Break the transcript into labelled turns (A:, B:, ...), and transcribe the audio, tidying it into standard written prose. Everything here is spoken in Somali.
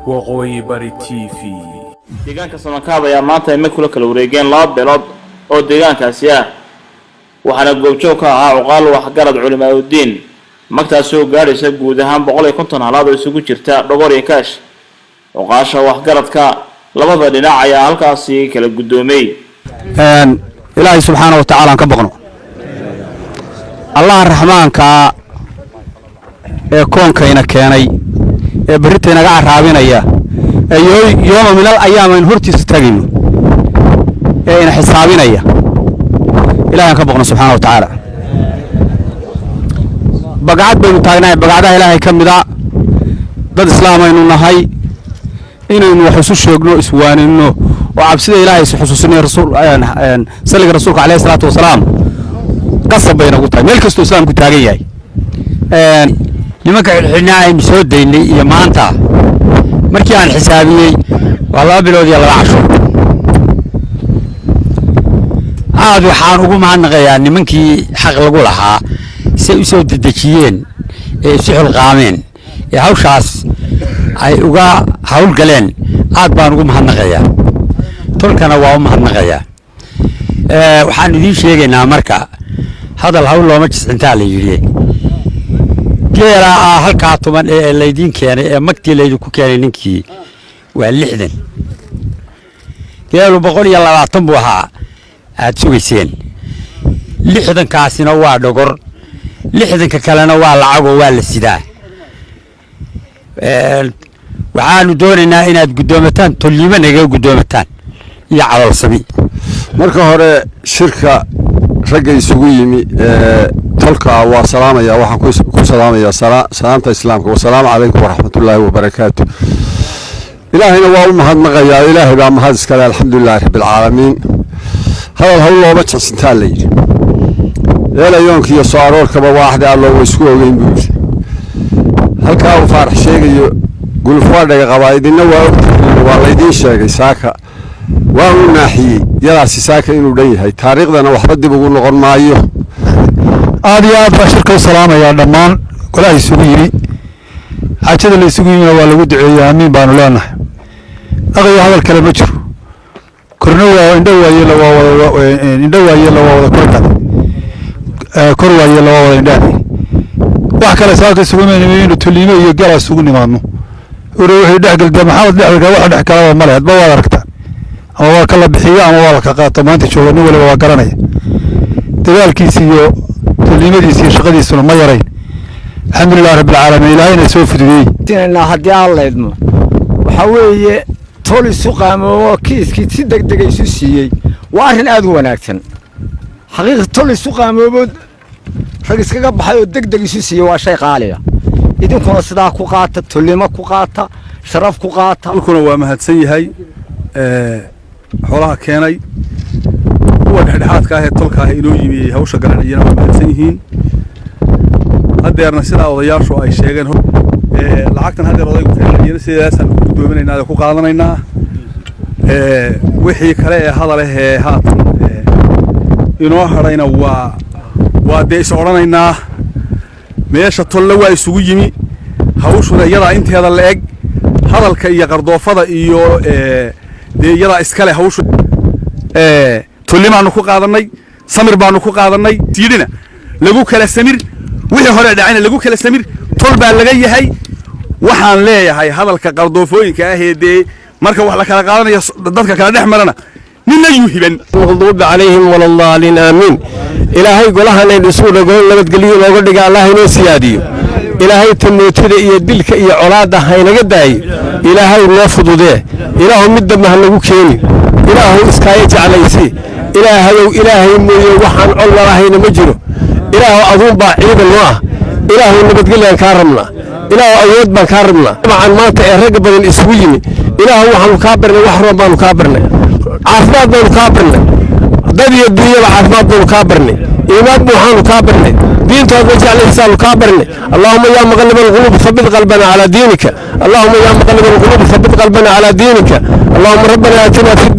A: waqooyi bari TV.
B: deegaanka Samakaab ayaa maanta ay kula kala wareegeen laba beelood oo deegaankaasi ah waxaana goobjoog ka ahaa uqaal waxgarad culimaadudiin magtaas oo gaaraysa guud ahaan 150 halaad oo isugu jirta dhogor iyo kaash uqaasha waxgaradka labada dhinac ayaa halkaasi kala gudoomay
C: ilaahay subxaanahu wa ta'aala ka baqno allah raxmaanka ee koonkayna keenay ee bariteena ga caraabinaya يوم من الأيام من هرتي ستجينه إن حسابنا يا إلهي كبقنا سبحانه وتعالى بقعد بمتاجنا بقعدها إلهي كم ذا ضد إسلام إنه نهاي إنه حسوس يجنو إسوان إنه وعبسي إلهي حسوسني رسول سلك رسولك عليه الصلاة والسلام قصب بينه قطع ملك إسلام كتاجي لما كان الحناء مسود إني يمانتا markii aan xisaabiyay walaal bilood iyo 2 casho aad waxaan ugu mahadnaqayaa nimankii xaq lagu lahaa si ay u soo dedejiyeen ee suxul qaameen ee hawshaas ay uga hawl galeen aad baan ugu mahadnaqayaa tolkana waa u mahadnaqayaa waxaan idin sheegaynaa marka hadal hawl looma jiscintaa la yiri geera halka tuman ee leedin keenay ee magtii leedu ku keenay ninkii waa 60 geelu 120 buu ahaa aad sugayseen 60 kaasina waa dhogor 60 ka kalena waa lacag oo waa la sidaa waxaanu doonaynaa inaad gudoomataan tolliima naga gudoomataan iyo calal sabi
D: marka hore shirka ragga isugu yimi tolka waa salaamaya waxaan ku salaamaya salaamta islaamka wa salaamu alaykum wa rahmatullahi wa barakatuh ilaahina waa u mahadnaqayaa ilaahay baa mahad iska leh alxamdulillaah rabbil caalamiin hadal hawl looba jecsintaa la yiri eelayoonka iyo soo aroorkaba waaxda allo way isku ogeyn buu halkaa uu faarax sheegayo gulfaadhaga qabaayidina waa laydin sheegay saaka waa uu naaxiyey yadaasi saaka inuu dhan yahay taariikhdana waxba dib ugu noqon maayo
C: aad iyo aad baa shirka u salaamaya dhammaan golaha isugu yiri xaajada la isugu yiri waa lagu duceeyaa amiin baanu leenahay aqoon hadal kale ma jiro korna waa indhawaaye la wada korta korwaaye la wada indhaani wax kale saaka isugu meeyeen tuliime iyo gala isugu nimaadno wixii dhaxgalda maxamed dhaxgalka wax dhax kala ma leh adba waa aragtaa ama waa kala bixiyo ama waa ka qaato maanta joogan waliba waa garanaya dagaalkiisa iyo tuliimadiisa iyo shaqadiisuna ma yareyn alxamdulillaah rabbil caalamiin ilaahayna soo fududiyay
E: inna hadii aan leedmo waxa weeye tol isu qaamo kiiskii si degdeg ah isu siiyay waa arin aad u wanaagsan xaqiiqo tol isu qaamo rag iskaga baxay oo degdeg isu siiyay waa shay qaali ah idinkuna sidaa ku qaata tuliimo ku qaata sharaf ku qaata
F: halkuna waa mahadsan yahay xoolaha keenay kuwa dhexdhexaadka ah ee tolka ah inoo yimi hawsha garanayana waa mahadsan yihiin hadeerna sida odayaashu ay sheegeen lacagtan hadeer odaygu keenayna sidaasaan ku doominaynaa ku qaadanaynaa wixii kale ee hadal ah ee haatan inoo harayna waa dees oranaynaa meesha tolla waa isugu yimi hawshuna iyada inteeda la eg hadalka iyo qardoofada iyo iyada iskale hawshu tulimaanu ku qaadanay samir baanu ku qaadanay tiidina lagu kala samir wixii hore dhacayna lagu kala samir tol baa laga yahay waxaan leeyahay hadalka qardoofooyinka ah ee marka wax la kala qaadanayo dadka kala dhex marana ninna yuhiban
D: maghduub alayhim walallaalin aamin ilaahay golahan ay isku dhagoon nabadgeliyo looga dhiga allah inoo siyaadiyo ilaahay tamootida iyo dilka iyo colaada haynaga daayo ilaahay noo fududee ilaahu mid damba lagu keeni ilaahu iskaaye jeclaysi ilaahay mooyo waxaan col walahayna ma jiro ilaahu aduun baa ciidan noo ah ilaahu nabadgelyan ka rabna ilaahu awood baan ka rabna macaan maanta ee rag badan isugu yimi ilaahu waxaanu ka barnay wax roon baanu ka barnay caafimaad baanu ka barnay dad iyo dunyada caafimaad baanu ka barnay iimaan waxaanu ka barnay diintood jeclaysan ka barnay allahumma ya muqallib alqulub thabbit qalbana ala diinika allahumma ya muqallib alqulub thabbit qalbana ala diinika allahumma rabbana atina fid